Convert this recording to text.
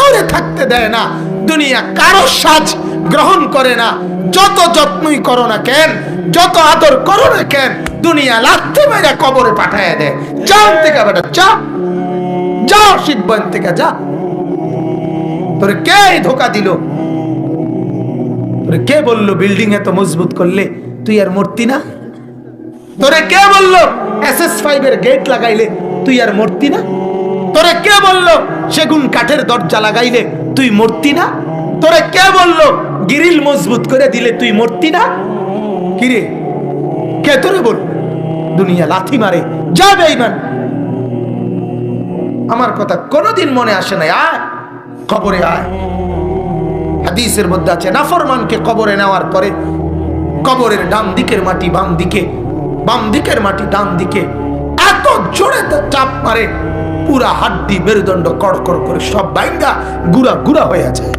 কাউরে থাকতে দেয় না, দুনিয়া কারো সাজ গ্রহণ করে না। যত যত্নই করো না কেন, যত আদর করো না কেন, দুনিয়া লাথি মেরে কবরে পাঠায় দেয়। যাও থেকে বেটা, যা যাও, শীতবন থেকে যা। তোরে কে ধোকা দিল? তোরে কে বললো বিল্ডিং এত মজবুত করলে তুই আর মূর্তি না? তোরে কে বললো SS5 এর গেট লাগাইলে তুই আর মূর্তি না? তোরে কে বললো সেগুন কাঠের দরজা লাগাইলে তুই মূর্তি না? তোরে কে বললো গ্রিল মজবুত করে দিলে তুই মূর্তি না? কিরে, কে তোরে বল? দুনিয়া লাথি মারে, যা বেঈমান। আমার কথা কোনোদিন মনে আসে না, আয় কবরে আয়। হাদিসের মধ্যে আছে, নাফরমানকে কবরে নেওয়ার পরে কবরের ডান দিকের মাটি বাম দিকে, বাম দিকের মাটি ডান দিকে, এত জোরে চাপ মারে পুরা হাড্ডি মেরুদণ্ড কড়কড় করে সব ভাঙ্গা গুড়া গুড়া হয়ে যায়।